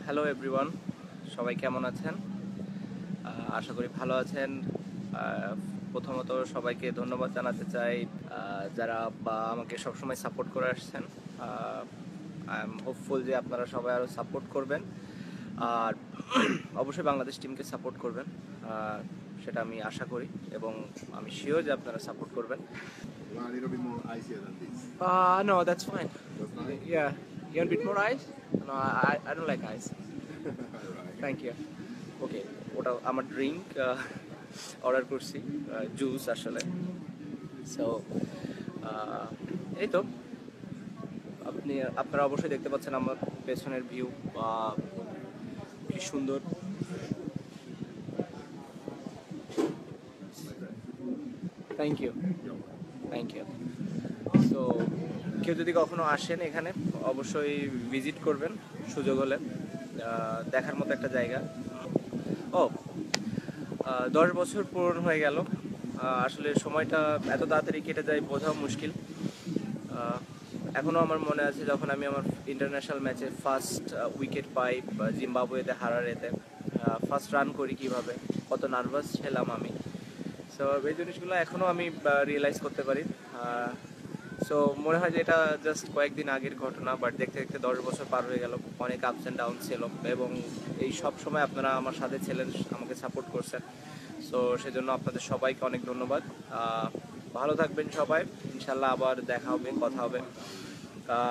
Hello everyone, সবাই কেমন আছেন? আশা করি ভালো আছেন। আহ, প্রথমত সবাইকে ধন্যবাদ জানাতে চাই, যারা আমাকে সবসময় সাপোর্ট করে আসছেন। আই এম হোপফুল যে আপনারা সবাই আরও সাপোর্ট করবেন, আর অবশ্যই বাংলাদেশ টিমকে সাপোর্ট করবেন। সেটা আমি আশা করি এবং আমি শিওর যে আপনারা সাপোর্ট করবেন। You want a little bit more icier than this? No, that's fine. That's fine? Yeah, you want a bit more ice? No, I don't like ice. Alright. Thank you. Okay, ওটা আমার drink order করছি, juice আসলে। So এই তো, আপনারা অবশ্যই দেখতে পাচ্ছেন আমার পেছনের ভিউ, কি সুন্দর। Thank you, thank you. So কেউ যদি কখনো আসেন এখানে, অবশ্যই ভিজিট করবেন সুযোগ হলে। দেখার মতো একটা জায়গা। ও, 10 বছর পূরণ হয়ে গেল। আসলে সময়টা এত তাড়াতাড়ি কেটে যায় বোঝাও মুশকিল। এখনও আমার মনে আছে যখন আমি আমার ইন্টারন্যাশনাল ম্যাচে ফার্স্ট উইকেট পাই জিম্বাবুয়েতে হারারেতে, ফার্স্ট রান করি কিভাবে, কত নার্ভাস ছিলাম আমি। সো এই জিনিসগুলো এখনও আমি রিয়েলাইজ করতে পারি। সো মনে হয় যে এটা জাস্ট কয়েকদিন আগের ঘটনা, বাট দেখতে দেখতে 10 বছর পার হয়ে গেল। অনেক আপস অ্যান্ড ডাউন ছিল এবং এই সব সময় আপনারা আমার সাথে ছিলেন, আমাকে সাপোর্ট করছেন। সো সেজন্য আপনাদের সবাইকে অনেক ধন্যবাদ। ভালো থাকবেন সবাই, ইনশাল্লাহ আবার দেখা হবে, কথা হবে।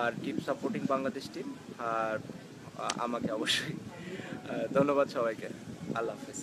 আর কিপ সাপোর্টিং বাংলাদেশ টিম। আর আমাকে অবশ্যই ধন্যবাদ সবাইকে। আল্লাহ হাফেজ।